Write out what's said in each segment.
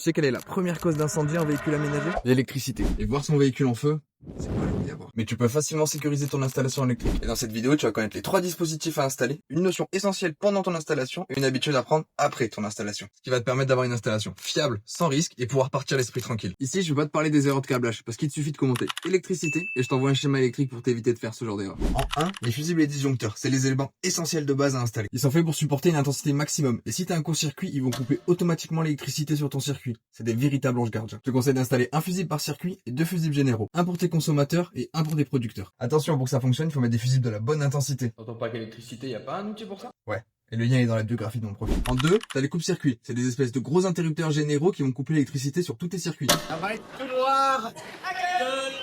Tu sais quelle est la première cause d'incendie en véhicule aménagé? L'électricité. Et voir son véhicule en feu, c'est pas le à voir. Mais tu peux facilement sécuriser ton installation électrique. Et dans cette vidéo, tu vas connaître les 3 dispositifs à installer, une notion essentielle pendant ton installation et une habitude à prendre après ton installation. Ce qui va te permettre d'avoir une installation fiable, sans risque et pouvoir partir l'esprit tranquille. Ici, je vais pas te parler des erreurs de câblage parce qu'il te suffit de commenter électricité et je t'envoie un schéma électrique pour t'éviter de faire ce genre d'erreur. En 1, les fusibles et disjoncteurs, c'est les éléments essentiels de base à installer. Ils sont faits pour supporter une intensité maximum et si tu as un court-circuit, ils vont couper automatiquement l'électricité sur ton circuit. C'est des véritables anges gardiens. Je te conseille d'installer un fusible par circuit et 2 fusibles généraux, un pour tes consommateurs et un pour tes producteurs. Attention, pour que ça fonctionne, il faut mettre des fusibles de la bonne intensité. Dans ton pack électricité, y a pas un outil pour ça? Ouais. Et le lien est dans la biographie de mon profil. En 2, t'as les coupes-circuits. C'est des espèces de gros interrupteurs généraux qui vont couper l'électricité sur tous tes circuits. Ça va être tout noir!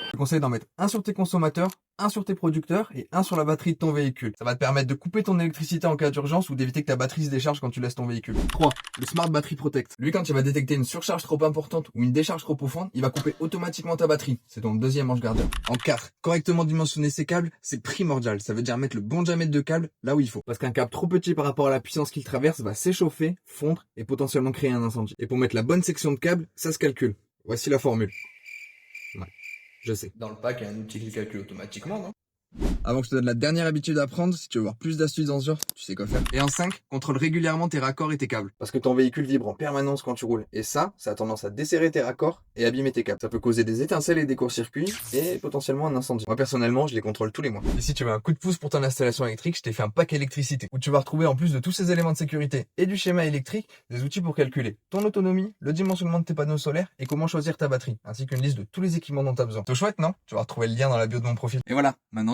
Je te conseille d'en mettre un sur tes consommateurs, un sur tes producteurs et un sur la batterie de ton véhicule. Ça va te permettre de couper ton électricité en cas d'urgence ou d'éviter que ta batterie se décharge quand tu laisses ton véhicule. 3. Le Smart Battery Protect. Lui, quand il va détecter une surcharge trop importante ou une décharge trop profonde, il va couper automatiquement ta batterie. C'est ton deuxième ange gardien. En 4. Correctement dimensionner ses câbles, c'est primordial. Ça veut dire mettre le bon diamètre de câble là où il faut. Parce qu'un câble trop petit par rapport à la puissance qu'il traverse va s'échauffer, fondre et potentiellement créer un incendie. Et pour mettre la bonne section de câble, ça se calcule. Voici la formule. Ouais, je sais. Dans le pack, il y a un outil qui le calcule automatiquement, non? Avant que je te donne la dernière habitude à prendre, si tu veux voir plus d'astuces dans ce genre, tu sais quoi faire. Et en 5, contrôle régulièrement tes raccords et tes câbles. Parce que ton véhicule vibre en permanence quand tu roules. Et ça a tendance à desserrer tes raccords et abîmer tes câbles. Ça peut causer des étincelles et des courts-circuits et potentiellement un incendie. Moi personnellement, je les contrôle tous les mois. Et si tu veux un coup de pouce pour ton installation électrique, je t'ai fait un pack électricité où tu vas retrouver en plus de tous ces éléments de sécurité et du schéma électrique, des outils pour calculer ton autonomie, le dimensionnement de tes panneaux solaires et comment choisir ta batterie, ainsi qu'une liste de tous les équipements dont tu as besoin. C'est chouette, non? Tu vas retrouver le lien dans la bio de mon profil. Et voilà, maintenant